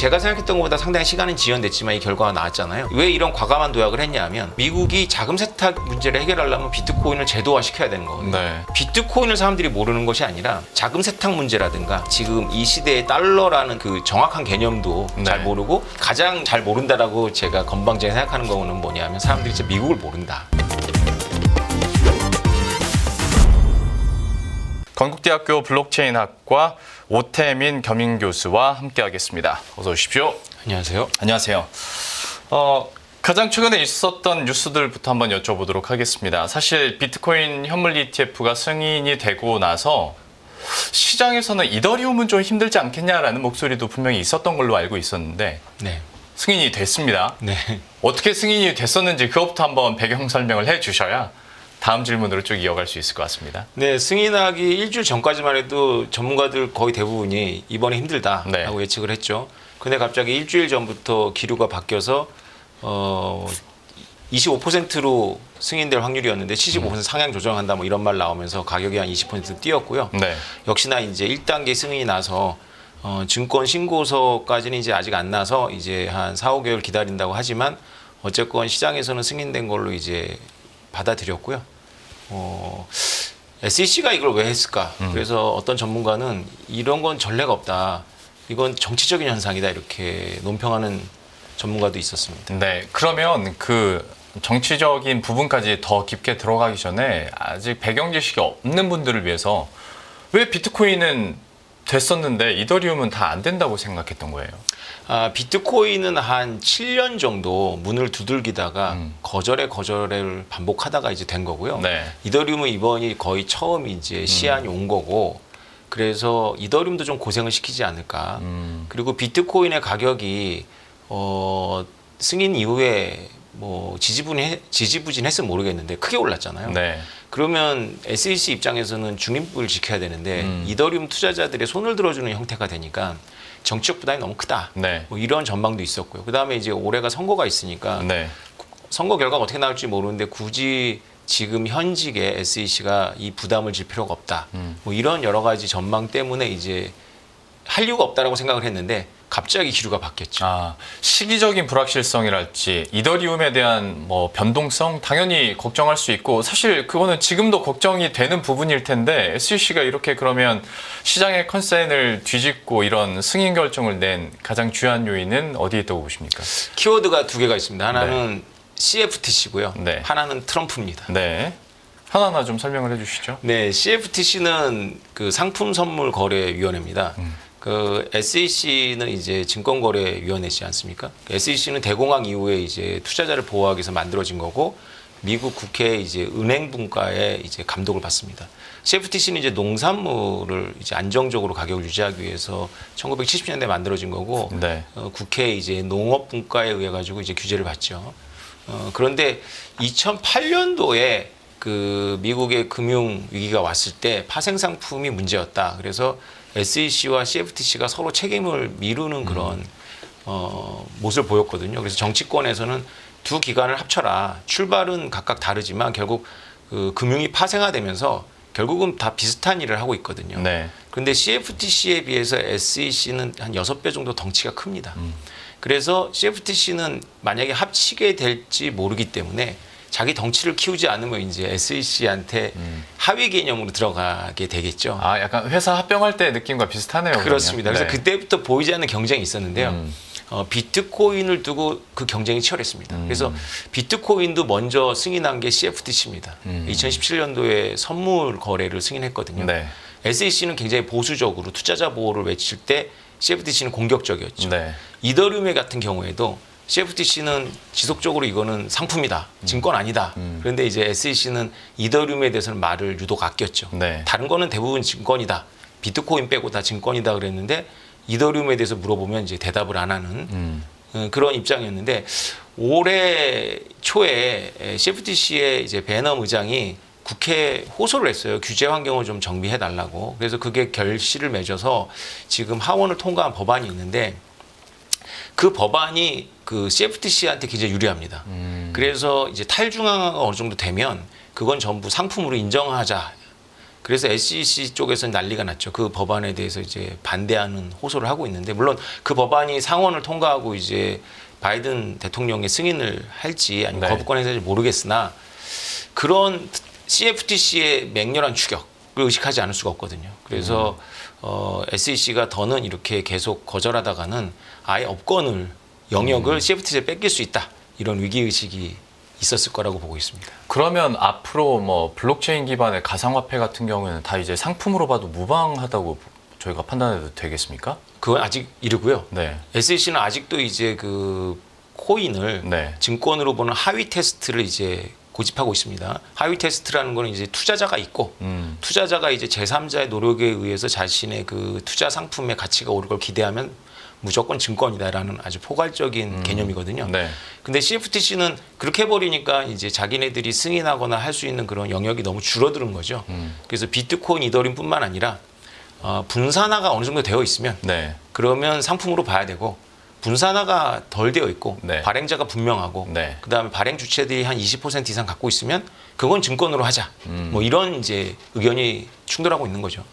제가 생각했던 것보다 상당히 시간은 지연됐지만 이 결과가 나왔잖아요. 왜 이런 과감한 도약을 했냐면 미국이 자금 세탁 문제를 해결하려면 비트코인을 제도화시켜야 되는 거거든요. 네. 비트코인을 사람들이 모르는 것이 아니라 자금 세탁 문제라든가 지금 이 시대의 달러라는 그 정확한 개념도 네. 잘 모르고 가장 잘 모른다라고 제가 건방지게 생각하는 거는 뭐냐면 사람들이 진짜 미국을 모른다. 건국대학교 블록체인학과 오태민 겸임 교수와 함께하겠습니다. 어서 오십시오. 안녕하세요. 안녕하세요. 가장 최근에 있었던 뉴스들부터 한번 여쭤보도록 하겠습니다. 사실 비트코인 현물 ETF가 승인이 되고 나서 시장에서는 이더리움은 좀 힘들지 않겠냐라는 목소리도 분명히 있었던 걸로 알고 있었는데 네. 승인이 됐습니다. 네. 어떻게 승인이 됐었는지 그것부터 한번 배경 설명을 해주셔야 다음 질문으로 쭉 이어갈 수 있을 것 같습니다. 네, 승인하기 일주일 전까지만 해도 전문가들 거의 대부분이 이번에 힘들다라고 네. 예측을 했죠. 근데 갑자기 일주일 전부터 기류가 바뀌어서 25%로 승인될 확률이었는데 75% 상향 조정한다 뭐 이런 말 나오면서 가격이 한 20% 뛰었고요. 네. 역시나 이제 1단계 승인이 나서 증권 신고서까지는 이제 아직 안 나서 이제 한 4, 5개월 기다린다고 하지만 어쨌건 시장에서는 승인된 걸로 이제 받아들였고요. SEC가 이걸 왜 했을까? 그래서 어떤 전문가는 이런 건 전례가 없다. 이건 정치적인 현상이다. 이렇게 논평하는 전문가도 있었습니다. 네. 그러면 그 정치적인 부분까지 더 깊게 들어가기 전에 아직 배경 지식이 없는 분들을 위해서 왜 비트코인은 됐었는데 이더리움은 다 안 된다고 생각했던 거예요? 비트코인은 한 7년 정도 문을 두들기다가 거절을 반복하다가 이제 된 거고요. 네. 이더리움은 이번이 거의 처음 이제 시안이 온 거고, 그래서 이더리움도 좀 고생을 시키지 않을까. 그리고 비트코인의 가격이 승인 이후에 뭐 지지부진했으면 모르겠는데 크게 올랐잖아요. 네. 그러면 SEC 입장에서는 중립을 지켜야 되는데 이더리움 투자자들의 손을 들어주는 형태가 되니까 정치적 부담이 너무 크다. 네. 뭐 이런 전망도 있었고요. 그다음에 이제 올해가 선거가 있으니까 네. 선거 결과가 어떻게 나올지 모르는데 굳이 지금 현직의 SEC가 이 부담을 질 필요가 없다. 뭐 이런 여러 가지 전망 때문에 이제 할 이유가 없다라고 생각을 했는데 갑자기 기류가 바뀌었죠. 시기적인 불확실성이랄지 이더리움에 대한 뭐 변동성 당연히 걱정할 수 있고 사실 그거는 지금도 걱정이 되는 부분일 텐데 SEC가 이렇게 그러면 시장의 컨센을 뒤집고 이런 승인 결정을 낸 가장 주요한 요인은 어디에 있다고 보십니까? 키워드가 두 개가 있습니다. 하나는 CFTC고요. 네. 하나는 트럼프입니다. 네. 하나하나 좀 설명을 해주시죠. 네, CFTC는 그 상품선물거래위원회입니다. 그 SEC는 이제 증권거래위원회지 않습니까? SEC는 대공황 이후에 이제 투자자를 보호하기 위해서 만들어진 거고 미국 국회 이제 은행 분과의 이제 감독을 받습니다. CFTC는 이제 농산물을 이제 안정적으로 가격을 유지하기 위해서 1970년대 만들어진 거고 네. 국회 이제 농업 분과에 의해 가지고 이제 규제를 받죠. 그런데 2008년도에 그 미국의 금융 위기가 왔을 때 파생 상품이 문제였다. 그래서 SEC와 CFTC가 서로 책임을 미루는 그런 모습을 보였거든요. 그래서 정치권에서는 두 기관을 합쳐라. 출발은 각각 다르지만 결국 그 금융이 파생화되면서 결국은 다 비슷한 일을 하고 있거든요. 네. 그런데 CFTC에 비해서 SEC는 한 6배 정도 덩치가 큽니다. 그래서 CFTC는 만약에 합치게 될지 모르기 때문에 자기 덩치를 키우지 않으면 이제 SEC한테 하위 개념으로 들어가게 되겠죠. 약간 회사 합병할 때 느낌과 비슷하네요. 그렇습니다. 그러면. 그래서 그때부터 보이지 않는 경쟁이 있었는데요. 비트코인을 두고 그 경쟁이 치열했습니다. 그래서 비트코인도 먼저 승인한 게 CFTC입니다. 2017년도에 선물 거래를 승인했거든요. 네. SEC는 굉장히 보수적으로 투자자 보호를 외칠 때 CFTC는 공격적이었죠. 네. 이더리움 같은 경우에도 CFTC는 지속적으로 이거는 상품이다, 증권 아니다. 그런데 이제 SEC는 이더리움에 대해서는 말을 유독 아꼈죠. 네. 다른 거는 대부분 증권이다, 비트코인 빼고 다 증권이다 그랬는데 이더리움에 대해서 물어보면 이제 대답을 안 하는 그런 입장이었는데 올해 초에 CFTC의 이제 베넘 의장이 국회에 호소를 했어요. 규제 환경을 좀 정비해 달라고. 그래서 그게 결실을 맺어서 지금 하원을 통과한 법안이 있는데 그 법안이 그 CFTC한테 굉장히 유리합니다. 그래서 이제 탈중앙화가 어느 정도 되면 그건 전부 상품으로 인정하자. 그래서 SEC 쪽에서는 난리가 났죠. 그 법안에 대해서 이제 반대하는 호소를 하고 있는데 물론 그 법안이 상원을 통과하고 이제 바이든 대통령의 승인을 할지 아니면 네. 거부권에 대해서 모르겠으나 그런 CFTC의 맹렬한 추격을 의식하지 않을 수가 없거든요. 그래서 SEC가 더는 이렇게 계속 거절하다가는 아예 업권을 영역을 CFTC에 뺏길 수 있다. 이런 위기의식이 있었을 거라고 보고 있습니다. 그러면 앞으로 뭐 블록체인 기반의 가상화폐 같은 경우에는 다 이제 상품으로 봐도 무방하다고 저희가 판단해도 되겠습니까? 그건 아직 이르고요. 네. SEC는 아직도 이제 그 코인을 네. 증권으로 보는 하위 테스트를 이제 고집하고 있습니다. 하위 테스트라는 거는 이제 투자자가 있고 투자자가 이제 제3자의 노력에 의해서 자신의 그 투자 상품의 가치가 오를 걸 기대하면 무조건 증권이다라는 아주 포괄적인 개념이거든요. 네. 근데 CFTC는 그렇게 해버리니까 이제 자기네들이 승인하거나 할 수 있는 그런 영역이 너무 줄어드는 거죠. 그래서 비트코인, 이더리움뿐만 아니라 분산화가 어느 정도 되어 있으면 네. 그러면 상품으로 봐야 되고 분산화가 덜 되어 있고 네. 발행자가 분명하고 네. 그다음에 발행 주체들이 한 20% 이상 갖고 있으면 그건 증권으로 하자. 뭐 이런 이제 의견이 충돌하고 있는 거죠.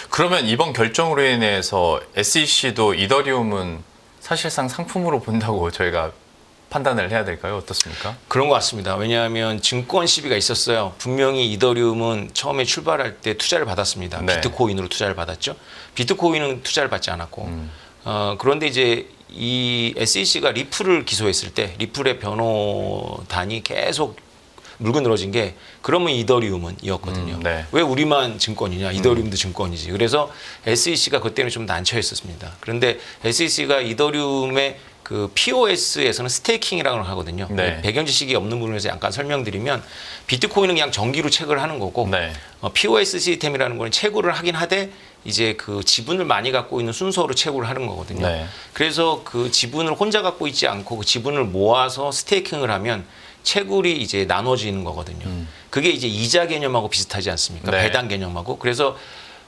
그러면 이번 결정으로 인해서 SEC도 이더리움은 사실상 상품으로 본다고 저희가 판단을 해야 될까요? 어떻습니까? 그런 것 같습니다. 왜냐하면 증권 시비가 있었어요. 분명히 이더리움은 처음에 출발할 때 투자를 받았습니다. 네. 비트코인으로 투자를 받았죠. 비트코인은 투자를 받지 않았고 그런데 이제 이 SEC가 리플을 기소했을 때 리플의 변호단이 계속 물고 늘어진 게 그러면 이더리움은 이었거든요. 네. 왜 우리만 증권이냐? 이더리움도 증권이지. 그래서 SEC가 그때는 좀 난처했었습니다. 그런데 SEC가 이더리움의 그 POS에서는 스테이킹이라고 하거든요. 네. 배경 지식이 없는 부분에서 약간 설명드리면 비트코인은 그냥 정기로 채굴을 하는 거고 네. POS 시스템이라는 거는 채굴을 하긴 하되 이제 그 지분을 많이 갖고 있는 순서로 채굴을 하는 거거든요. 네. 그래서 그 지분을 혼자 갖고 있지 않고 그 지분을 모아서 스테이킹을 하면 채굴이 이제 나눠지는 거거든요. 그게 이제 이자 개념하고 비슷하지 않습니까? 네. 배당 개념하고. 그래서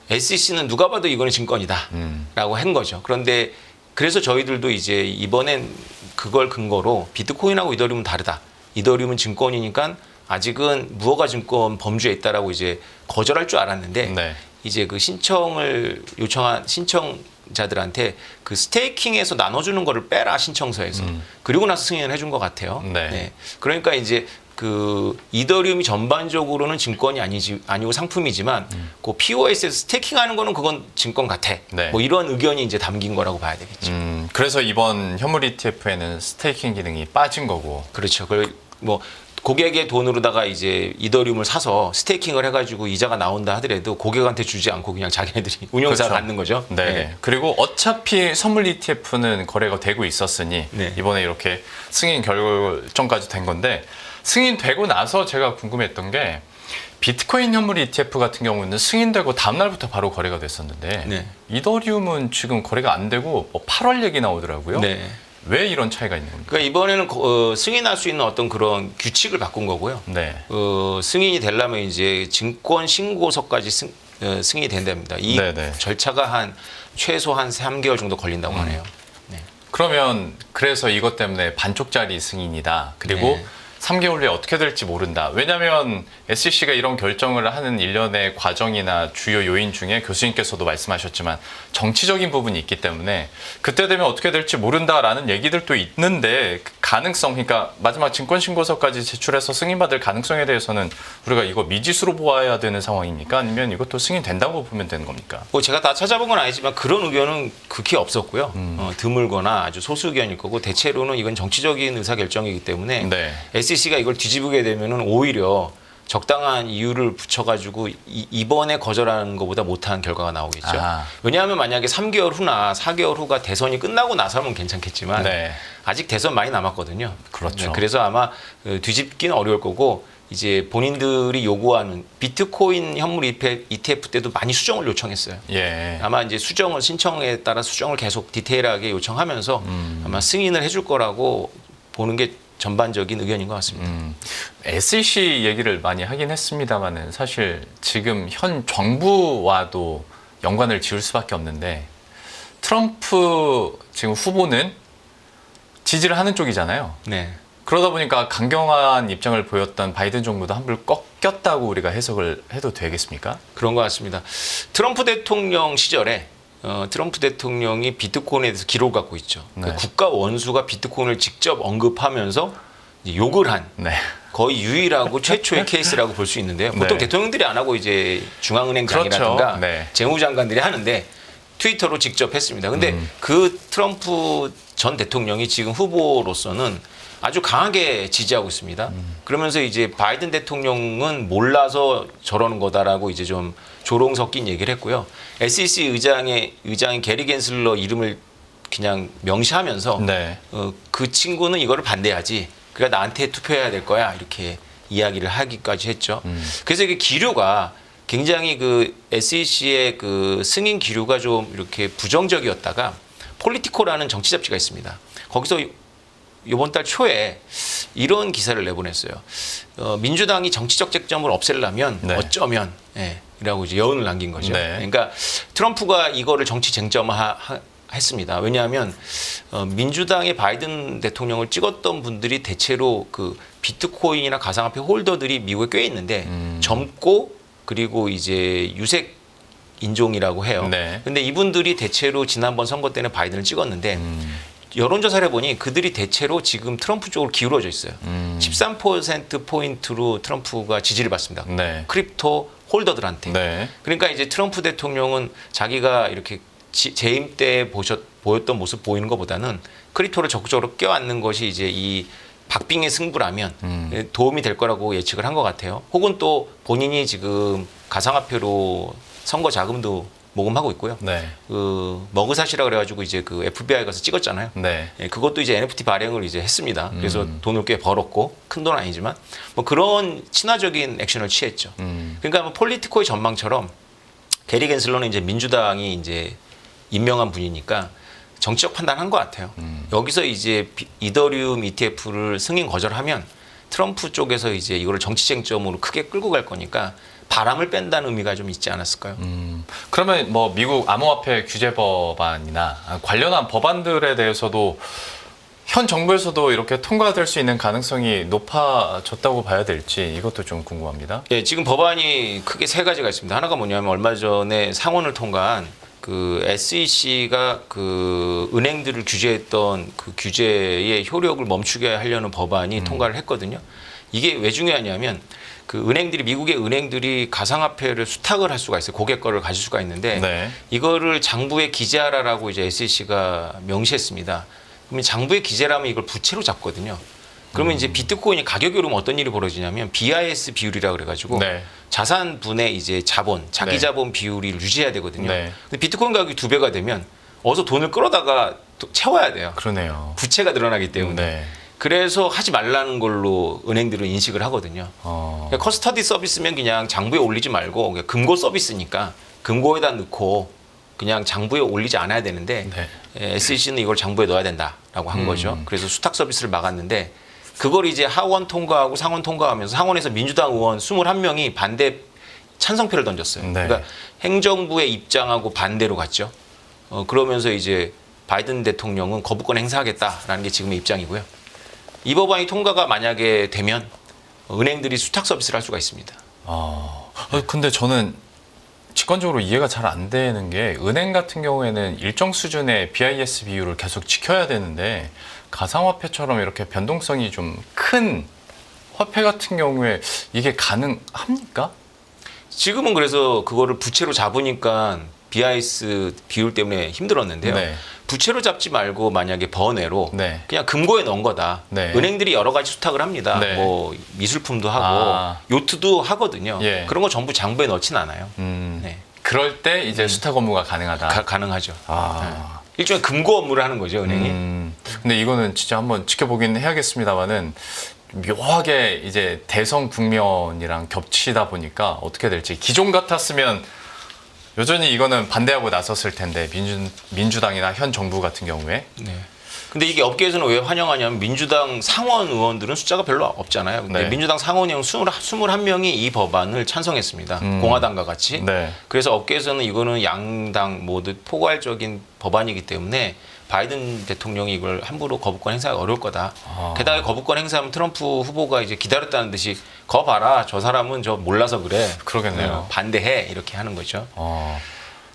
SEC는 누가 봐도 이거는 증권이다라고 한 거죠. 그런데 그래서 저희들도 이제 이번엔 그걸 근거로 비트코인하고 이더리움은 다르다. 이더리움은 증권이니까 아직은 무허가 증권 범주에 있다라고 이제 거절할 줄 알았는데 네. 이제 그 신청을 요청한 신청자들한테 그 스테이킹에서 나눠주는 거를 빼라 신청서에서 그리고 나서 승인을 해준 것 같아요. 네. 그러니까 이제 그 이더리움이 전반적으로는 증권이 아니고 상품이지만 그 POS에서 스테이킹하는 거는 그건 증권 같아. 네. 뭐 이런 의견이 이제 담긴 거라고 봐야 되겠죠. 그래서 이번 현물 ETF에는 스테이킹 기능이 빠진 거고. 그렇죠. 뭐 고객의 돈으로다가 이제 이더리움을 사서 스테이킹을 해가지고 이자가 나온다 하더라도 고객한테 주지 않고 그냥 자기네들이 운용사가 그렇죠. 갖는 거죠. 네. 그리고 어차피 선물 ETF는 거래가 되고 있었으니 네. 이번에 이렇게 승인 결정까지 된 건데 승인되고 나서 제가 궁금했던 게 비트코인 현물 ETF 같은 경우는 승인되고 다음날부터 바로 거래가 됐었는데 네. 이더리움은 지금 거래가 안 되고 뭐 8월 얘기 나오더라고요. 네. 왜 이런 차이가 있는 겁니까? 그러니까 이번에는 승인할 수 있는 어떤 그런 규칙을 바꾼 거고요. 네. 승인이 되려면 이제 증권 신고서까지 승인이 된답니다. 이 네네. 절차가 최소 한 3개월 정도 걸린다고 하네요. 네. 그러면 그래서 이것 때문에 반쪽짜리 승인이다. 그리고 네. 3개월 후에 어떻게 될지 모른다. 왜냐하면 SEC가 이런 결정을 하는 일련의 과정이나 주요 요인 중에 교수님께서도 말씀하셨지만 정치적인 부분이 있기 때문에 그때 되면 어떻게 될지 모른다라는 얘기들도 있는데 그 가능성, 그러니까 마지막 증권신고서까지 제출해서 승인받을 가능성에 대해서는 우리가 이거 미지수로 보아야 되는 상황입니까? 아니면 이것도 승인된다고 보면 되는 겁니까? 뭐 제가 다 찾아본 건 아니지만 그런 의견은 극히 없었고요. 드물거나 아주 소수 의견일 거고 대체로는 이건 정치적인 의사결정이기 때문에 네. SEC가 이걸 뒤집게 되면은 오히려 적당한 이유를 붙여가지고 이번에 거절하는 것보다 못한 결과가 나오겠죠. 아. 왜냐하면 만약에 3개월 후나 4개월 후가 대선이 끝나고 나서면 괜찮겠지만 네. 아직 대선 많이 남았거든요. 그렇죠. 네, 그래서 아마 뒤집기는 어려울 거고 이제 본인들이 요구하는 비트코인 현물 ETF 때도 많이 수정을 요청했어요. 예. 아마 이제 신청에 따라 수정을 계속 디테일하게 요청하면서 아마 승인을 해줄 거라고 보는 게 전반적인 의견인 것 같습니다. SEC 얘기를 많이 하긴 했습니다만은 사실 지금 현 정부와도 연관을 지을 수밖에 없는데 트럼프 지금 후보는 지지를 하는 쪽이잖아요. 네. 그러다 보니까 강경한 입장을 보였던 바이든 정부도 한불 꺾 바뀌었다고 우리가 해석을 해도 되겠습니까? 그런 것 같습니다. 트럼프 대통령 시절에 트럼프 대통령이 비트코인에 대해서 기록을 갖고 있죠. 네. 그 국가 원수가 비트코인을 직접 언급하면서 이제 욕을 한 네. 거의 유일하고 최초의 케이스라고 볼 수 있는데요. 보통 네. 대통령들이 안 하고 이제 중앙은행장이라든가 그렇죠. 네. 재무장관들이 하는데 트위터로 직접 했습니다. 근데 그 트럼프 전 대통령이 지금 후보로서는 아주 강하게 지지하고 있습니다. 그러면서 이제 바이든 대통령은 몰라서 저러는 거다라고 이제 좀 조롱 섞인 얘기를 했고요. SEC 의장인 게리 겐슬러 이름을 그냥 명시하면서 네. 그 친구는 이거를 반대하지. 그러니까 나한테 투표해야 될 거야. 이렇게 이야기를 하기까지 했죠. 그래서 이게 기류가 굉장히 그 SEC의 그 승인 기류가 좀 이렇게 부정적이었다가 폴리티코라는 정치 잡지가 있습니다. 거기서 이번 달 초에 이런 기사를 내보냈어요. 민주당이 정치적 쟁점을 없애려면 네. 어쩌면 이라고 이제 여운을 남긴 거죠. 네. 그러니까 트럼프가 이거를 정치 쟁점화했습니다. 왜냐하면 민주당의 바이든 대통령을 찍었던 분들이 대체로 그 비트코인이나 가상화폐 홀더들이 미국에 꽤 있는데 젊고 그리고 이제 유색 인종이라고 해요. 네. 근데 이분들이 대체로 지난번 선거 때는 바이든을 찍었는데 여론조사를 해보니 그들이 대체로 지금 트럼프 쪽으로 기울어져 있어요. 13%포인트로 트럼프가 지지를 받습니다. 네. 크립토 홀더들한테. 네. 그러니까 이제 트럼프 대통령은 자기가 이렇게 재임 때 보였던 모습 보이는 것보다는 크립토를 적극적으로 껴안는 것이 이제 이 박빙의 승부라면 도움이 될 거라고 예측을 한 것 같아요. 혹은 또 본인이 지금 가상화폐로 선거 자금도 모금하고 있고요. 네. 그 머그샷이라 그래가지고 이제 그 FBI 가서 찍었잖아요. 네. 예, 그것도 이제 NFT 발행을 이제 했습니다. 그래서 돈을 꽤 벌었고 큰 돈 아니지만 뭐 그런 친화적인 액션을 취했죠. 그러니까 뭐 폴리티코의 전망처럼 게리 겐슬러는 이제 민주당이 이제 임명한 분이니까 정치적 판단한 것 같아요. 여기서 이제 이더리움 ETF를 승인 거절하면 트럼프 쪽에서 이제 이거를 정치 쟁점으로 크게 끌고 갈 거니까 바람을 뺀다는 의미가 좀 있지 않았을까요? 그러면 뭐 미국 암호화폐 규제 법안이나 관련한 법안들에 대해서도 현 정부에서도 이렇게 통과될 수 있는 가능성이 높아졌다고 봐야 될지 이것도 좀 궁금합니다. 예, 지금 법안이 크게 세 가지가 있습니다. 하나가 뭐냐면 얼마 전에 상원을 통과한 그 SEC가 그 은행들을 규제했던 그 규제의 효력을 멈추게 하려는 법안이 통과를 했거든요. 이게 왜 중요하냐면 그 은행들이 미국의 은행들이 가상화폐를 수탁을 할 수가 있어요. 고객 거를 가질 수가 있는데 네. 이거를 장부에 기재하라라고 이제 SEC가 명시했습니다. 그러면 장부에 기재라면 이걸 부채로 잡거든요. 그러면 이제 비트코인이 가격이 오르면 어떤 일이 벌어지냐면 BIS 비율이라 그래가지고 네. 자산분의 이제 자본, 자기 네. 자본 비율이 유지해야 되거든요. 네. 근데 비트코인 가격이 2배가 되면 어서 돈을 끌어다가 또 채워야 돼요. 그러네요. 부채가 늘어나기 때문에. 네. 그래서 하지 말라는 걸로 은행들은 인식을 하거든요. 그러니까 커스터디 서비스면 그냥 장부에 올리지 말고 그냥 금고 서비스니까 금고에다 넣고 그냥 장부에 올리지 않아야 되는데 네. SEC는 이걸 장부에 넣어야 된다라고 한 거죠. 그래서 수탁 서비스를 막았는데 그걸 이제 하원 통과하고 상원 통과하면서 상원에서 민주당 의원 21명이 반대 찬성표를 던졌어요. 네. 그러니까 행정부의 입장하고 반대로 갔죠. 그러면서 이제 바이든 대통령은 거부권 행사하겠다라는 게 지금의 입장이고요. 이 법안이 통과가 만약에 되면 은행들이 수탁 서비스를 할 수가 있습니다. 근데 저는 직관적으로 이해가 잘 안 되는 게 은행 같은 경우에는 일정 수준의 BIS 비율을 계속 지켜야 되는데 가상화폐처럼 이렇게 변동성이 좀 큰 화폐 같은 경우에 이게 가능합니까? 지금은 그래서 그거를 부채로 잡으니까 BIS 비율 때문에 힘들었는데요. 네. 부채로 잡지 말고 만약에 번외로 네. 그냥 금고에 넣은 거다. 네. 은행들이 여러 가지 수탁을 합니다. 네. 뭐 미술품도 하고 요트도 하거든요. 예. 그런 거 전부 장부에 넣진 않아요. 네. 그럴 때 이제 수탁 업무가 가능하다. 가능하죠. 네. 아. 일종의 금고 업무를 하는 거죠, 은행이. 근데 이거는 진짜 한번 지켜보긴 해야겠습니다만은 묘하게 이제 대성 국면이랑 겹치다 보니까 어떻게 될지 기존 같았으면 여전히 이거는 반대하고 나섰을 텐데 민주당이나 현 정부 같은 경우에 네. 근데 이게 업계에서는 왜 환영하냐면 민주당 상원 의원들은 숫자가 별로 없잖아요. 근데 네. 민주당 상원 의원 21명이 이 법안을 찬성했습니다. 공화당과 같이. 네. 그래서 업계에서는 이거는 양당 모두 포괄적인 법안이기 때문에 바이든 대통령이 이걸 함부로 거부권 행사하기 어려울 거다. 게다가 거부권 행사하면 트럼프 후보가 이제 기다렸다는 듯이 거 봐라. 저 사람은 저 몰라서 그래. 그러겠네요. 반대해. 이렇게 하는 거죠. 어.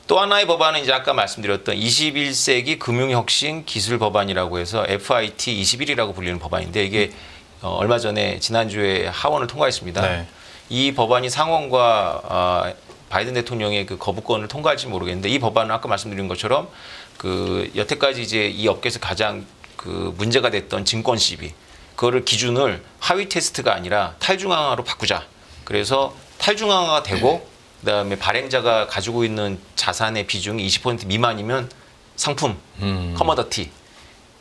또 하나의 법안은 이제 아까 말씀드렸던 21세기 금융혁신 기술 법안이라고 해서 FIT 21이라고 불리는 법안인데 이게 얼마 전에 지난주에 하원을 통과했습니다. 네. 이 법안이 상원과 바이든 대통령의 그 거부권을 통과할지 모르겠는데 이 법안은 아까 말씀드린 것처럼 그 여태까지 이제 이 업계에서 가장 그 문제가 됐던 증권 시비 그거를 기준을 하위 테스트가 아니라 탈중앙화로 바꾸자. 그래서 탈중앙화가 되고 그다음에 발행자가 가지고 있는 자산의 비중이 20% 미만이면 상품, 커머더티.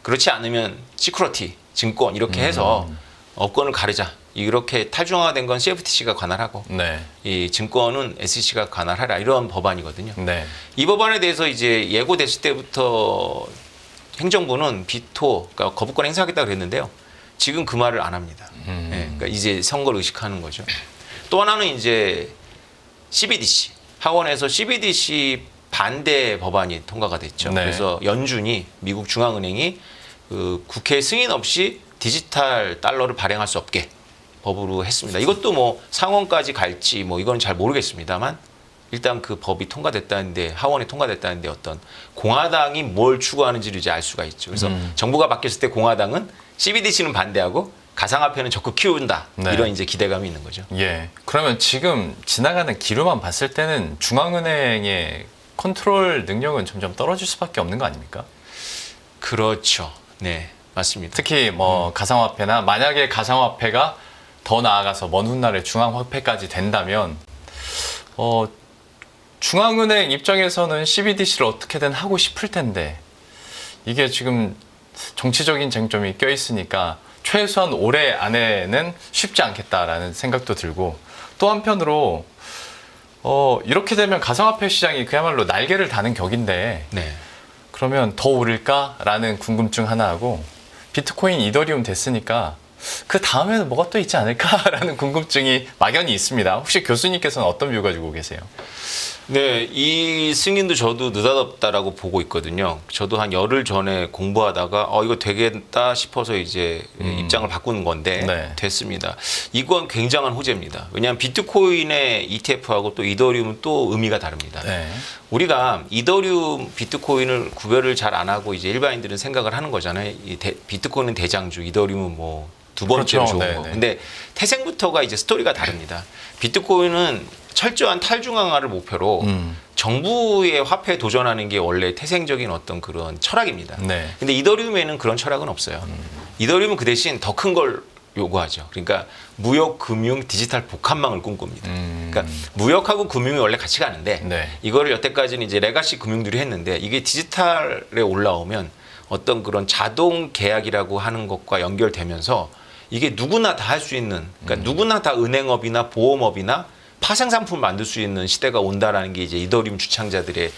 그렇지 않으면 시큐리티, 증권 이렇게 해서 업권을 가르자. 이렇게 탈중앙화된 건 CFTC가 관할하고 네. 이 증권은 SEC가 관할하라 이런 법안이거든요. 네. 이 법안에 대해서 이제 예고됐을 때부터 행정부는 비토, 그러니까 거부권 행사하겠다 그랬는데요. 지금 그 말을 안 합니다. 예, 그러니까 이제 선거를 의식하는 거죠. 또 하나는 이제 CBDC 하원에서 CBDC 반대 법안이 통과가 됐죠. 네. 그래서 연준이 미국 중앙은행이 그 국회 승인 없이 디지털 달러를 발행할 수 없게 법으로 했습니다. 이것도 뭐 상원까지 갈지 뭐 이건 잘 모르겠습니다만 일단 그 법이 통과됐다는데 하원에 통과됐다는데 어떤 공화당이 뭘 추구하는지를 이제 알 수가 있죠. 그래서 정부가 바뀌었을 때 공화당은 CBDC는 반대하고 가상화폐는 적극 키운다. 네. 이런 이제 기대감이 있는 거죠. 예. 그러면 지금 지나가는 기류만 봤을 때는 중앙은행의 컨트롤 능력은 점점 떨어질 수밖에 없는 거 아닙니까? 그렇죠. 네, 맞습니다. 특히 뭐 가상화폐나 만약에 가상화폐가 더 나아가서 먼 훗날에 중앙화폐까지 된다면 중앙은행 입장에서는 CBDC를 어떻게든 하고 싶을 텐데 이게 지금 정치적인 쟁점이 껴있으니까 최소한 올해 안에는 쉽지 않겠다라는 생각도 들고 또 한편으로 이렇게 되면 가상화폐 시장이 그야말로 날개를 다는 격인데 네. 그러면 더 오를까라는 궁금증 하나 하고 비트코인, 이더리움 됐으니까 그 다음에는 뭐가 또 있지 않을까라는 궁금증이 막연히 있습니다. 혹시 교수님께서는 어떤 뷰 가지고 계세요? 네, 이 승인도 저도 느닷없다라고 보고 있거든요. 저도 한 열흘 전에 공부하다가 이거 되겠다 싶어서 이제 입장을 바꾸는 건데 네. 됐습니다. 이건 굉장한 호재입니다. 왜냐하면 비트코인의 ETF하고 또 이더리움은 또 의미가 다릅니다. 네. 우리가 이더리움, 비트코인을 구별을 잘 안 하고 이제 일반인들은 생각을 하는 거잖아요. 비트코인은 대장주, 이더리움은 뭐 두 번째로 그렇죠. 좋은 네, 거. 네. 근데 태생부터가 이제 스토리가 다릅니다. 비트코인은 철저한 탈중앙화를 목표로 정부의 화폐에 도전하는 게 원래 태생적인 어떤 그런 철학입니다. 네. 근데 이더리움에는 그런 철학은 없어요. 이더리움은 그 대신 더 큰 걸 요구하죠. 그러니까 무역, 금융, 디지털 복합망을 꿈꿉니다. 그러니까 무역하고 금융이 원래 같이 가는데 네. 이거를 여태까지는 이제 레가시 금융들이 했는데 이게 디지털에 올라오면 어떤 그런 자동 계약이라고 하는 것과 연결되면서 이게 누구나 다 할 수 있는, 그러니까 누구나 다 은행업이나 보험업이나 파생상품을 만들 수 있는 시대가 온다라는 게 이제 이더리움 주창자들의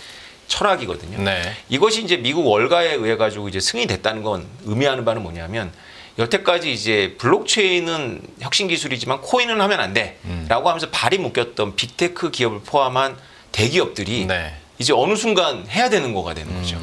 철학이거든요. 네. 이것이 이제 미국 월가에 의해 가지고 이제 승인이 됐다는 건 의미하는 바는 뭐냐면 여태까지 이제 블록체인은 혁신 기술이지만 코인은 하면 안 돼라고 하면서 발이 묶였던 빅테크 기업을 포함한 대기업들이 네. 이제 어느 순간 해야 되는 거가 되는 거죠.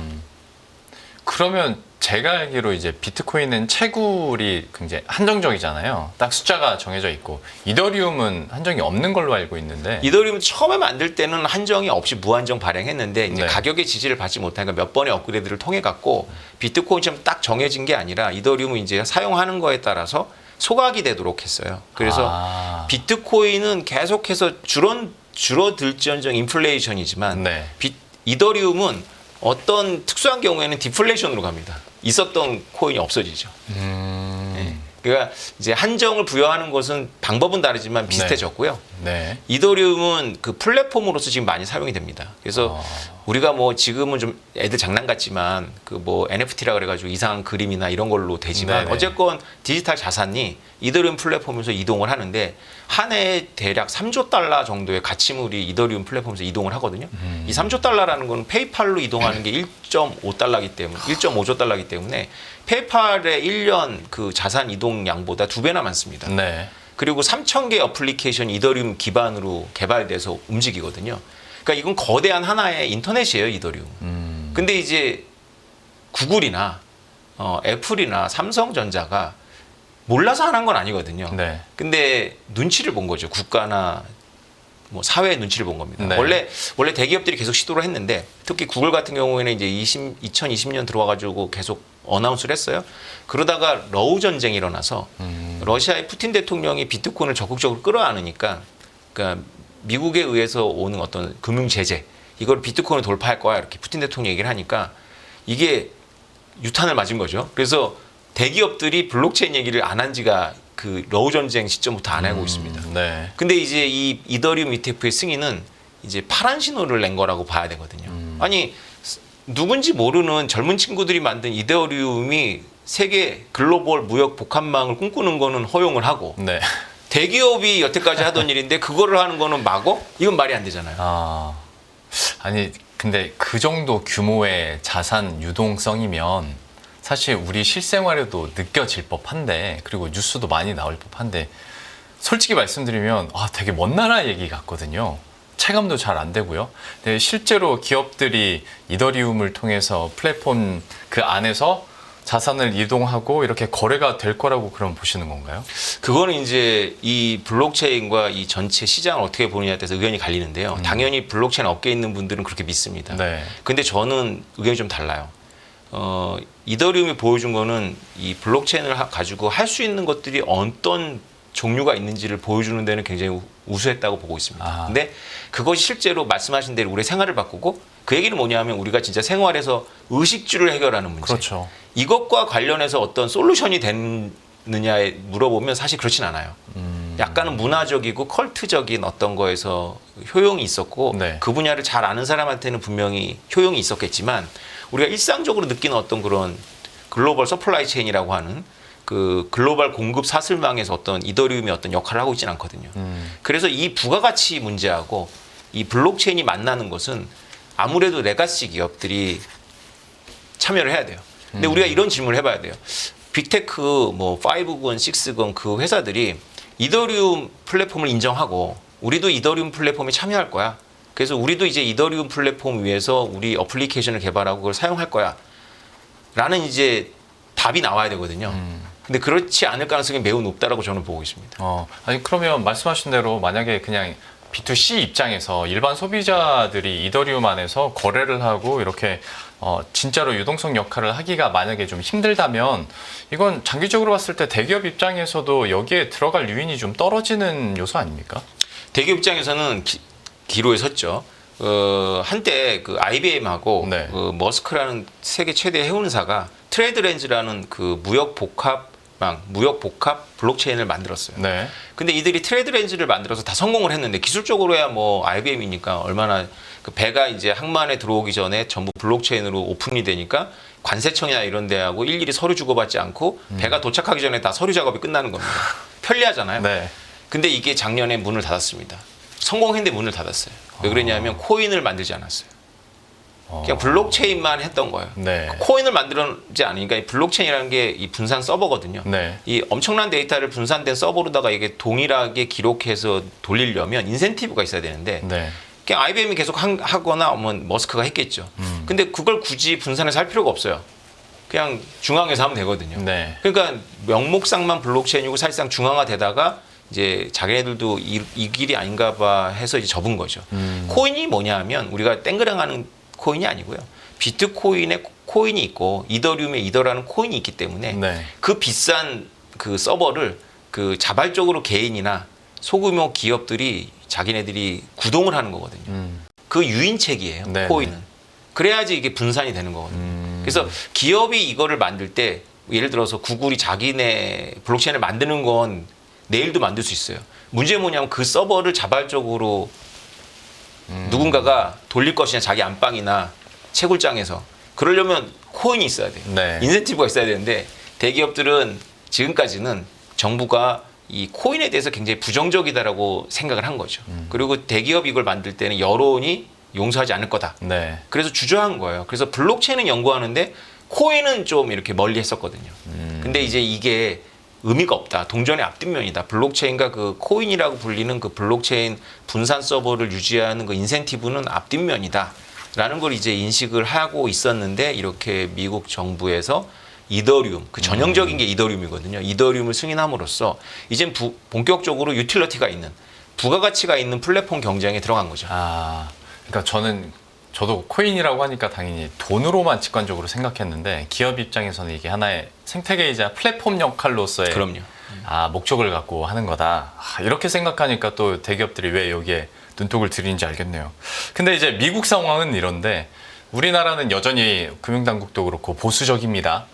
그러면 제가 알기로 이제 비트코인은 채굴이 굉장히 한정적이잖아요. 딱 숫자가 정해져 있고 이더리움은 한정이 없는 걸로 알고 있는데 이더리움 처음에 만들 때는 한정이 없이 무한정 발행했는데 이제 네. 가격의 지지를 받지 못하니까 몇 번의 업그레이드를 통해 갖고 비트코인처럼 딱 정해진 게 아니라 이더리움은 이제 사용하는 거에 따라서 소각이 되도록 했어요. 그래서 비트코인은 계속해서 줄어들지언정 인플레이션이지만 네. 이더리움은 어떤 특수한 경우에는 디플레이션으로 갑니다. 있었던 코인이 없어지죠. 네. 그러니까 이제 한정을 부여하는 것은 방법은 다르지만 비슷해졌고요. 네. 이더리움은 그 플랫폼으로서 지금 많이 사용이 됩니다. 그래서 우리가 뭐 지금은 좀 애들 장난 같지만 그 뭐 NFT라 그래가지고 이상한 그림이나 이런 걸로 되지만 네네. 어쨌건 디지털 자산이 이더리움 플랫폼에서 이동을 하는데 한 해에 대략 3조 달러 정도의 가치물이 이더리움 플랫폼에서 이동을 하거든요. 이 3조 달러라는 건 페이팔로 이동하는 게 1.5달러이기 때문에 1.5조 달러이기 때문에 페이팔의 1년 그 자산 이동 양보다 2배나 많습니다. 네. 그리고 3,000개 어플리케이션이 이더리움 기반으로 개발돼서 움직이거든요. 그러니까 이건 거대한 하나의 인터넷이에요, 이더리움. 근데 이제 구글이나 애플이나 삼성전자가 몰라서 안 한 건 아니거든요. 네. 근데 눈치를 본 거죠. 국가나 뭐 사회의 눈치를 본 겁니다. 네. 원래 대기업들이 계속 시도를 했는데 특히 구글 같은 경우에는 이제 2020년 들어와가지고 계속 어나운스를 했어요. 그러다가 러우 전쟁이 일어나서 러시아의 푸틴 대통령이 비트코인을 적극적으로 끌어안으니까 그러니까 미국에 의해서 오는 어떤 금융 제재 이걸 비트코인을 돌파할 거야 이렇게 푸틴 대통령이 얘기를 하니까 이게 유탄을 맞은 거죠. 그래서 대기업들이 블록체인 얘기를 안 한 지가 그 러우 전쟁 시점부터 안 하고 있습니다. 네. 근데 이제 이 이더리움 ETF의 승인은 이제 파란 신호를 낸 거라고 봐야 되거든요. 아니 누군지 모르는 젊은 친구들이 만든 이더리움이 세계 글로벌 무역 복합망을 꿈꾸는 거는 허용을 하고 네. 대기업이 여태까지 하던 일인데 그거를 하는 거는 막어? 이건 말이 안 되잖아요. 아니 근데 그 정도 규모의 자산 유동성이면 사실 우리 실생활에도 느껴질 법한데 그리고 뉴스도 많이 나올 법한데 솔직히 말씀드리면 되게 먼 나라 얘기 같거든요. 체감도 잘 안 되고요. 근데 실제로 기업들이 이더리움을 통해서 플랫폼 그 안에서 자산을 이동하고 이렇게 거래가 될 거라고 그럼 보시는 건가요? 그거는 이제 이 블록체인과 이 전체 시장을 어떻게 보느냐에 따라서 의견이 갈리는데요. 당연히 블록체인 업계에 있는 분들은 그렇게 믿습니다. 네. 근데 저는 의견이 좀 달라요. 이더리움이 보여준 거는 이 블록체인을 가지고 할 수 있는 것들이 어떤 종류가 있는지를 보여주는 데는 굉장히 우수했다고 보고 있습니다. 근데 그것이 실제로 말씀하신 대로 우리의 생활을 바꾸고 그 얘기는 뭐냐면 우리가 진짜 생활에서 의식주를 해결하는 문제. 그렇죠. 이것과 관련해서 어떤 솔루션이 됐느냐에 물어보면 사실 그렇진 않아요. 약간은 문화적이고 컬트적인 어떤 거에서 효용이 있었고 네. 그 분야를 잘 아는 사람한테는 분명히 효용이 있었겠지만 우리가 일상적으로 느끼는 어떤 그런 글로벌 서플라이 체인이라고 하는 그 글로벌 공급 사슬망에서 어떤 이더리움이 어떤 역할을 하고 있지는 않거든요. 그래서 이 부가가치 문제하고 이 블록체인이 만나는 것은 아무래도 레가시 기업들이 참여를 해야 돼요. 근데 우리가 이런 질문을 해봐야 돼요. 빅테크 뭐 5건, 6건 그 회사들이 이더리움 플랫폼을 인정하고 우리도 이더리움 플랫폼에 참여할 거야. 그래서 우리도 이제 이더리움 플랫폼 위에서 우리 어플리케이션을 개발하고 그걸 사용할 거야. 라는 이제 답이 나와야 되거든요. 근데 그렇지 않을 가능성이 매우 높다라고 저는 보고 있습니다. 아니 그러면 말씀하신 대로 만약에 그냥 B2C 입장에서 일반 소비자들이 이더리움 안에서 거래를 하고 이렇게 진짜로 유동성 역할을 하기가 만약에 좀 힘들다면 이건 장기적으로 봤을 때 대기업 입장에서도 여기에 들어갈 유인이 좀 떨어지는 요소 아닙니까? 대기업 입장에서는 기로에 섰죠. 한때 그 IBM하고 네. 그 머스크라는 세계 최대 해운사가 트레이드렌즈라는 그 무역 복합 블록체인을 만들었어요. 네. 근데 이들이 트레이드렌즈를 만들어서 다 성공을 했는데 기술적으로야 뭐 IBM이니까 얼마나 그 배가 이제 항만에 들어오기 전에 전부 블록체인으로 오픈이 되니까 관세청이나 이런 데하고 일일이 서류 주고받지 않고 배가 도착하기 전에 다 서류 작업이 끝나는 겁니다. 편리하잖아요. 네. 근데 이게 작년에 문을 닫았습니다. 성공했는데 문을 닫았어요. 왜 그러냐면 코인을 만들지 않았어요. 그냥 블록체인만 했던 거예요. 네. 코인을 만들지 않으니까 이 블록체인이라는 게 이 분산 서버거든요. 네. 이 엄청난 데이터를 분산된 서버로다가 이게 동일하게 기록해서 돌리려면 인센티브가 있어야 되는데 네. 그냥 IBM이 계속 하거나 뭐 머스크가 했겠죠. 근데 그걸 굳이 분산해서 할 필요가 없어요. 그냥 중앙에서 하면 되거든요. 네. 그러니까 명목상만 블록체인이고 사실상 중앙화되다가 이제 자기네들도 이 길이 아닌가 봐 해서 이제 접은 거죠. 코인이 뭐냐 하면 우리가 땡그랑하는 코인이 아니고요. 비트코인에 코인이 있고 이더리움에 이더라는 코인이 있기 때문에 네. 그 비싼 그 서버를 그 자발적으로 개인이나 소규모 기업들이 자기네들이 구동을 하는 거거든요. 그 유인책이에요. 네, 코인은. 그래야지 이게 분산이 되는 거거든요. 그래서 기업이 이거를 만들 때 예를 들어서 구글이 자기네 블록체인을 만드는 건 내일도 만들 수 있어요. 문제는 뭐냐면 그 서버를 자발적으로 누군가가 돌릴 것이냐 자기 안방이나 채굴장에서 그러려면 코인이 있어야 돼요. 네. 인센티브가 있어야 되는데 대기업들은 지금까지는 정부가 이 코인에 대해서 굉장히 부정적이다라고 생각을 한 거죠. 그리고 대기업이 이걸 만들 때는 여론이 용서하지 않을 거다. 네. 그래서 주저한 거예요. 그래서 블록체인은 연구하는데 코인은 좀 이렇게 멀리 했었거든요. 근데 이제 이게 의미가 없다. 동전의 앞뒷면이다. 블록체인과 그 코인이라고 불리는 그 블록체인 분산 서버를 유지하는 그 인센티브는 앞뒷면이다. 라는 걸 이제 인식을 하고 있었는데 이렇게 미국 정부에서 이더리움, 그 전형적인 게 이더리움이거든요. 이더리움을 승인함으로써 이젠 본격적으로 유틸리티가 있는 부가가치가 있는 플랫폼 경쟁에 들어간 거죠. 그러니까 저도 코인이라고 하니까 당연히 돈으로만 직관적으로 생각했는데 기업 입장에서는 이게 하나의 생태계이자 플랫폼 역할로서의 그럼요. 목적을 갖고 하는 거다. 이렇게 생각하니까 또 대기업들이 왜 여기에 눈독을 들이는지 알겠네요. 근데 이제 미국 상황은 이런데 우리나라는 여전히 금융당국도 그렇고 보수적입니다.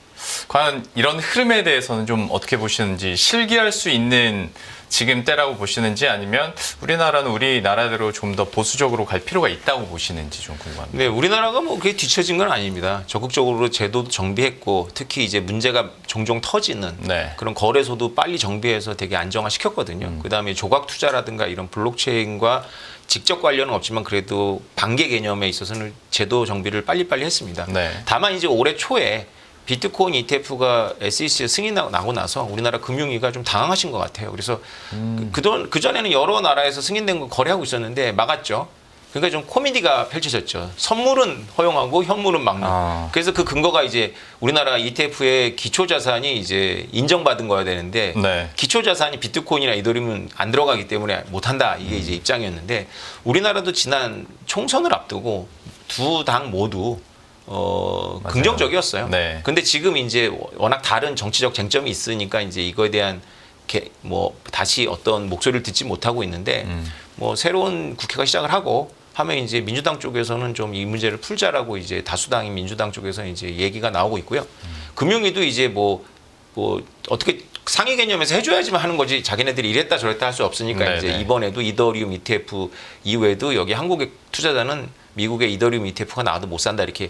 과연 이런 흐름에 대해서는 좀 어떻게 보시는지, 실기할 수 있는 지금 때라고 보시는지, 아니면 우리나라는 우리나라대로 좀 더 보수적으로 갈 필요가 있다고 보시는지 좀 궁금합니다. 네, 우리나라가 뭐 그게 뒤처진 건 아닙니다. 적극적으로 제도도 정비했고 특히 이제 문제가 종종 터지는 네. 그런 거래소도 빨리 정비해서 되게 안정화시켰거든요. 그다음에 조각 투자라든가 이런 블록체인과 직접 관련은 없지만 그래도 반개 개념에 있어서는 제도 정비를 빨리빨리 했습니다. 네. 다만 이제 올해 초에 비트코인 ETF가 SEC에 승인 나고 나서 우리나라 금융위가 좀 당황하신 것 같아요. 그래서 그전에는 여러 나라에서 승인된 거 거래하고 있었는데 막았죠. 그러니까 좀 코미디가 펼쳐졌죠. 선물은 허용하고 현물은 막는. 그래서 그 근거가 이제 우리나라 ETF의 기초자산이 이제 인정받은 거야 되는데 네. 기초자산이 비트코인이나 이더리움은 안 들어가기 때문에 못한다. 이게 이제 입장이었는데 우리나라도 지난 총선을 앞두고 두 당 모두 긍정적이었어요. 네. 근데 지금 이제 워낙 다른 정치적 쟁점이 있으니까 이제 이거에 대한 다시 어떤 목소리를 듣지 못하고 있는데 뭐 새로운 국회가 시작을 하고 하면 이제 민주당 쪽에서는 좀 이 문제를 풀자라고 이제 다수당인 민주당 쪽에서 이제 얘기가 나오고 있고요. 금융위도 이제 뭐 어떻게 상위 개념에서 해줘야지만 하는 거지 자기네들이 이랬다 저랬다 할 수 없으니까 네네. 이제 이번에도 이더리움 ETF 이외에도 여기 한국의 투자자는 미국의 이더리움 ETF가 나와도 못 산다 이렇게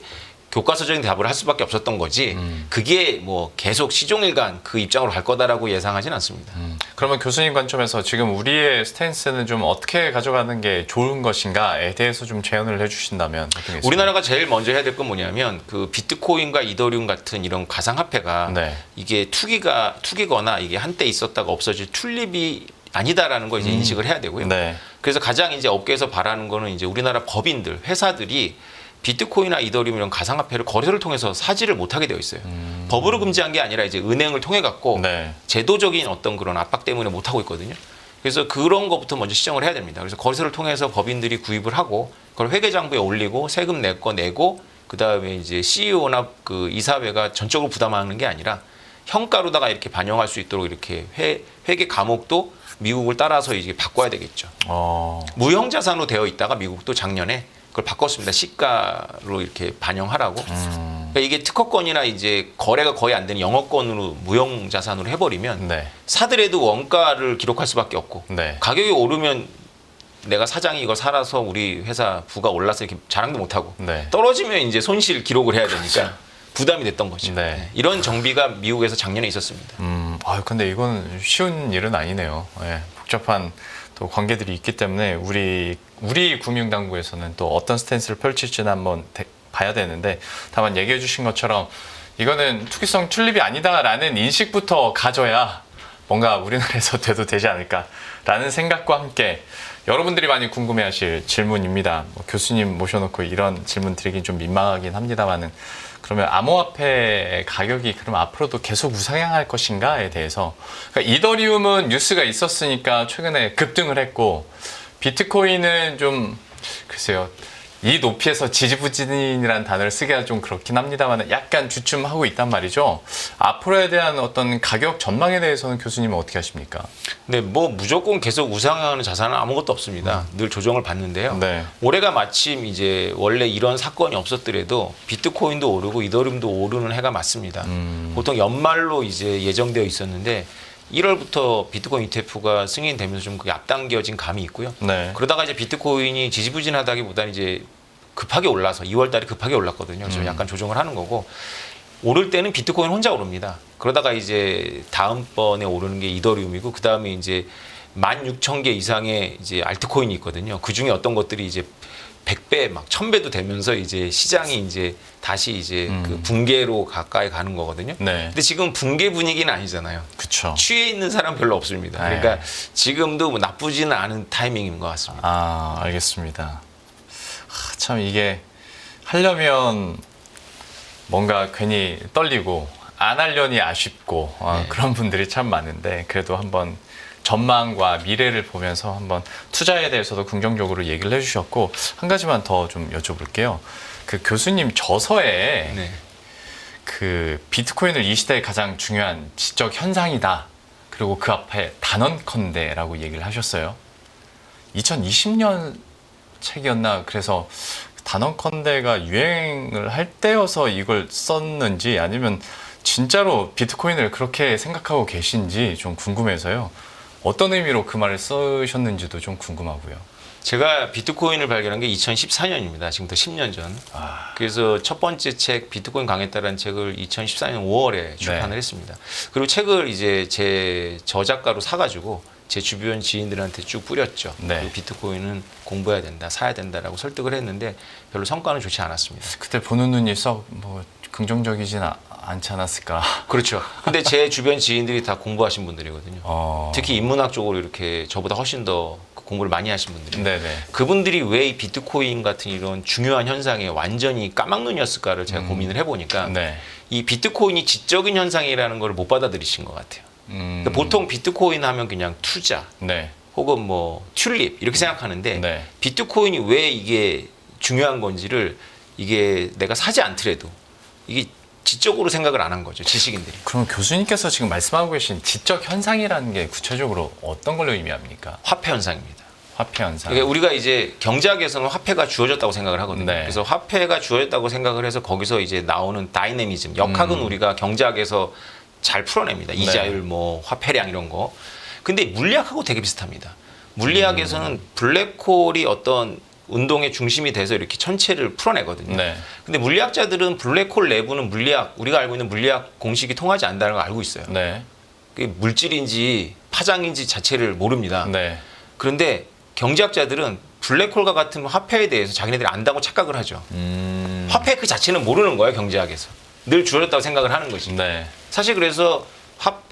교과서적인 답을 할 수밖에 없었던 거지 그게 뭐 계속 시종일관 그 입장으로 갈 거다라고 예상하진 않습니다. 그러면 교수님 관점에서 지금 우리의 스탠스는 좀 어떻게 가져가는 게 좋은 것인가에 대해서 좀 제언을 해주신다면 어떤 게 있을까요? 우리나라가 제일 먼저 해야 될 건 뭐냐면 그 비트코인과 이더리움 같은 이런 가상화폐가 네. 이게 투기거나 이게 한때 있었다가 없어질 툴립이 아니다라는 거 이제 인식을 해야 되고요. 네. 그래서 가장 이제 업계에서 바라는 거는 이제 우리나라 법인들, 회사들이 비트코인이나 이더리움 이런 가상화폐를 거래소를 통해서 사지를 못하게 되어 있어요. 법으로 금지한 게 아니라 이제 은행을 통해 갖고 네. 제도적인 어떤 그런 압박 때문에 못하고 있거든요. 그래서 그런 것부터 먼저 시정을 해야 됩니다. 그래서 거래소를 통해서 법인들이 구입을 하고 그걸 회계장부에 올리고 세금 낼 거 내고 그다음에 이제 CEO나 그 이사회가 전적으로 부담하는 게 아니라 현가로다가 이렇게 반영할 수 있도록 이렇게 회계 과목도 미국을 따라서 이제 바꿔야 되겠죠. 무형자산으로 되어 있다가 미국도 작년에 그걸 바꿨습니다. 시가로 이렇게 반영하라고. 그러니까 이게 특허권이나 이제 거래가 거의 안 되는 영어권으로 무형자산으로 해버리면 네. 사더라도 원가를 기록할 수밖에 없고 네. 가격이 오르면 내가 사장이 이걸 살아서 우리 회사 부가 올라서 이렇게 자랑도 못하고 네. 떨어지면 이제 손실 기록을 해야 되니까 부담이 됐던 거죠. 네. 네. 이런 정비가 미국에서 작년에 있었습니다. 근데 이건 쉬운 일은 아니네요. 예, 복잡한 또 관계들이 있기 때문에 우리 금융당국에서는 또 어떤 스탠스를 펼칠지는 한번 봐야 되는데, 다만 얘기해 주신 것처럼 이거는 투기성 툴립이 아니다라는 인식부터 가져야 뭔가 우리나라에서 돼도 되지 않을까라는 생각과 함께 여러분들이 많이 궁금해하실 질문입니다. 교수님 모셔놓고 이런 질문 드리긴 좀 민망하긴 합니다만은, 그러면 암호화폐 가격이 그럼 앞으로도 계속 우상향할 것인가에 대해서, 그러니까 이더리움은 뉴스가 있었으니까 최근에 급등을 했고, 비트코인은 좀 글쎄요, 이 높이에서 지지부진이라는 단어를 쓰기가 좀 그렇긴 합니다만 약간 주춤하고 있단 말이죠. 앞으로에 대한 어떤 가격 전망에 대해서는 교수님은 어떻게 하십니까? 네, 뭐 무조건 계속 우상향하는 자산은 아무것도 없습니다. 늘 조정을 받는데요. 네. 올해가 마침 이제 원래 이런 사건이 없었더라도 비트코인도 오르고 이더리움도 오르는 해가 맞습니다. 보통 연말로 이제 예정되어 있었는데 1월부터 비트코인 ETF가 승인되면서 좀 그게 앞당겨진 감이 있고요. 네. 그러다가 이제 비트코인이 지지부진하다기보다는 이제 급하게 올라서 2월 달에 급하게 올랐거든요. 그래서 약간 조정을 하는 거고, 오를 때는 비트코인 혼자 오릅니다. 그러다가 이제 다음번에 오르는 게 이더리움이고, 그 다음에 이제 16,000개 이상의 이제 알트코인이 있거든요. 그 중에 어떤 것들이 이제 100배, 막 1000배도 되면서 이제 시장이 이제 다시 이제 그 붕괴로 가까이 가는 거거든요. 네. 근데 지금 붕괴 분위기는 아니잖아요. 그쵸. 취해 있는 사람 별로 없습니다. 네. 그러니까 지금도 뭐 나쁘지는 않은 타이밍인 것 같습니다. 알겠습니다. 참 이게 하려면 뭔가 괜히 떨리고 안 하려니 아쉽고 그런 분들이 참 많은데 그래도 한번 전망과 미래를 보면서 한번 투자에 대해서도 긍정적으로 얘기를 해주셨고 한 가지만 더 좀 여쭤볼게요. 그 교수님 저서에 네. 그 비트코인을 이 시대의 가장 중요한 지적 현상이다. 그리고 그 앞에 단언컨대라고 얘기를 하셨어요. 2020년 책이었나 그래서 단언컨대가 유행을 할 때여서 이걸 썼는지 아니면 진짜로 비트코인을 그렇게 생각하고 계신지 좀 궁금해서요. 어떤 의미로 그 말을 쓰셨는지도 좀 궁금하고요. 제가 비트코인을 발견한 게 2014년입니다. 지금부터 10년 전. 그래서 첫 번째 책 비트코인 강했다라는 책을 2014년 5월에 출판을 했습니다. 그리고 책을 이제 제 저작가로 사가지고 제 주변 지인들한테 쭉 뿌렸죠. 네. 그리고 비트코인은 공부해야 된다, 사야 된다라고 설득을 했는데 별로 성과는 좋지 않았습니다. 그때 보는 눈이 썩 뭐 긍정적이진 않지 않았을까. 그렇죠. 근데 제 주변 지인들이 다 공부하신 분들이거든요. 특히 인문학 쪽으로 이렇게 저보다 훨씬 더 공부를 많이 하신 분들이. 네네. 그분들이 왜 이 비트코인 같은 이런 중요한 현상에 완전히 까막눈이었을까를 제가 고민을 해보니까 네. 이 비트코인이 지적인 현상이라는 걸 못 받아들이신 것 같아요. 그러니까 보통 비트코인 하면 그냥 투자 네. 혹은 뭐 튤립 이렇게 생각하는데 네. 비트코인이 왜 이게 중요한 건지를 이게 내가 사지 않더라도 이게 지적으로 생각을 안 한 거죠, 지식인들이. 그럼 교수님께서 지금 말씀하고 계신 지적 현상이라는 게 구체적으로 어떤 걸 의미합니까? 화폐 현상입니다. 화폐 현상. 그러니까 우리가 이제 경제학에서는 화폐가 주어졌다고 생각을 하거든요. 네. 그래서 화폐가 주어졌다고 생각을 해서 거기서 이제 나오는 다이내미즘, 역학은 우리가 경제학에서 잘 풀어냅니다. 이자율, 뭐 화폐량 이런 거. 근데 물리학하고 되게 비슷합니다. 물리학에서는 블랙홀이 어떤 운동의 중심이 돼서 이렇게 천체를 풀어내거든요. 네. 근데 물리학자들은 블랙홀 내부는 물리학, 우리가 알고 있는 물리학 공식이 통하지 않는다는 걸 알고 있어요. 네. 그게 물질인지 파장인지 자체를 모릅니다. 네. 그런데 경제학자들은 블랙홀과 같은 화폐에 대해서 자기네들이 안다고 착각을 하죠. 화폐 그 자체는 모르는 거예요, 경제학에서. 늘 주어졌다고 생각을 하는 거지. 네. 사실 그래서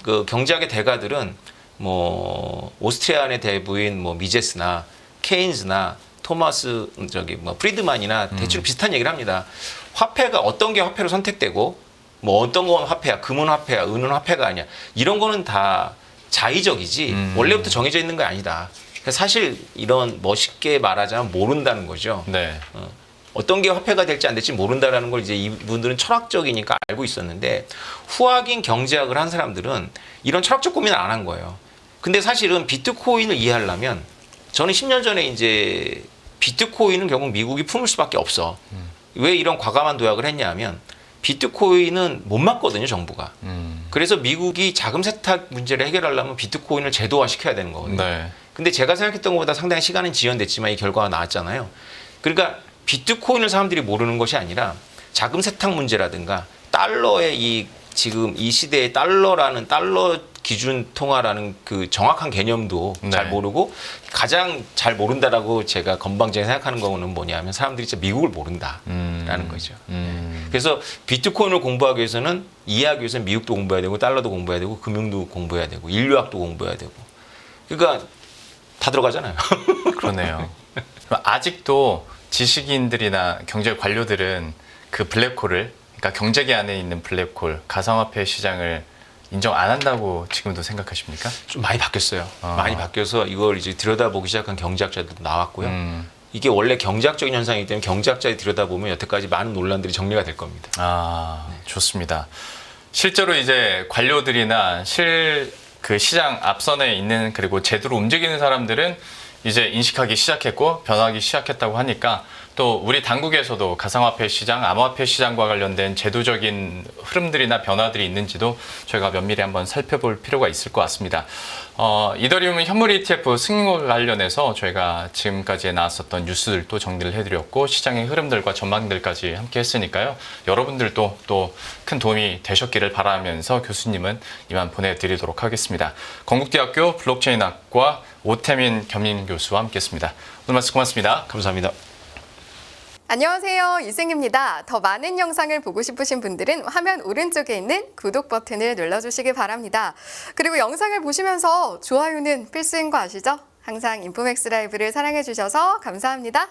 그 경제학의 대가들은 뭐 오스트리아의 대부인 뭐 미제스나 케인즈나 토마스 프리드만이나 대체로 비슷한 얘기를 합니다. 화폐가 어떤 게 화폐로 선택되고 뭐 어떤 건 화폐야, 금은 화폐야, 은은 화폐가 아니야. 이런 거는 다 자의적이지 원래부터 정해져 있는 거 아니다. 사실 이런 멋있게 말하자면 모른다는 거죠. 네. 어떤 게 화폐가 될지 안 될지 모른다라는 걸 이제 이분들은 철학적이니까 알고 있었는데 후학인 경제학을 한 사람들은 이런 철학적 고민을 안 한 거예요. 근데 사실은 비트코인을 이해하려면 저는 10년 전에 이제 비트코인은 결국 미국이 품을 수밖에 없어. 왜 이런 과감한 도약을 했냐면 비트코인은 못 막거든요, 정부가. 그래서 미국이 자금 세탁 문제를 해결하려면 비트코인을 제도화시켜야 되는 거거든요. 네. 근데 제가 생각했던 것보다 상당히 시간은 지연됐지만 이 결과가 나왔잖아요. 그러니까 비트코인을 사람들이 모르는 것이 아니라 자금 세탁 문제라든가 달러의 이 지금 이 시대의 달러라는 달러 기준 통화라는 그 정확한 개념도 잘 모르고 가장 잘 모른다라고 제가 건방지게 생각하는 거는 뭐냐면 사람들이 진짜 미국을 모른다라는 거죠. 그래서 비트코인을 공부하기 위해서는 이해하기 위해서는 미국도 공부해야 되고 달러도 공부해야 되고 금융도 공부해야 되고 인류학도 공부해야 되고 그러니까 다 들어가잖아요. 그러네요. 그럼 아직도 지식인들이나 경제 관료들은 그 블랙홀을 그러니까 경제계 안에 있는 블랙홀 가상화폐 시장을 인정 안 한다고 지금도 생각하십니까? 좀 많이 바뀌었어요. 많이 바뀌어서 이걸 이제 들여다보기 시작한 경제학자들도 나왔고요. 이게 원래 경제학적인 현상이기 때문에 경제학자들이 들여다보면 여태까지 많은 논란들이 정리가 될 겁니다. 좋습니다. 실제로 이제 관료들이나 그 시장 앞선에 있는 그리고 제도로 움직이는 사람들은 이제 인식하기 시작했고 변하기 시작했다고 하니까 또 우리 당국에서도 가상화폐 시장, 암호화폐 시장과 관련된 제도적인 흐름들이나 변화들이 있는지도 저희가 면밀히 한번 살펴볼 필요가 있을 것 같습니다. 이더리움 현물 ETF 승인과 관련해서 저희가 지금까지 나왔었던 뉴스들도 정리를 해드렸고 시장의 흐름들과 전망들까지 함께 했으니까요. 여러분들도 또 큰 도움이 되셨기를 바라면서 교수님은 이만 보내드리도록 하겠습니다. 건국대학교 블록체인학과 오태민 겸임 교수와 함께했습니다. 오늘 말씀 고맙습니다. 감사합니다. 안녕하세요, 이승입니다. 더 많은 영상을 보고 싶으신 분들은 화면 오른쪽에 있는 구독 버튼을 눌러주시기 바랍니다. 그리고 영상을 보시면서 좋아요는 필수인 거 아시죠? 항상 인포맥스 라이브를 사랑해주셔서 감사합니다.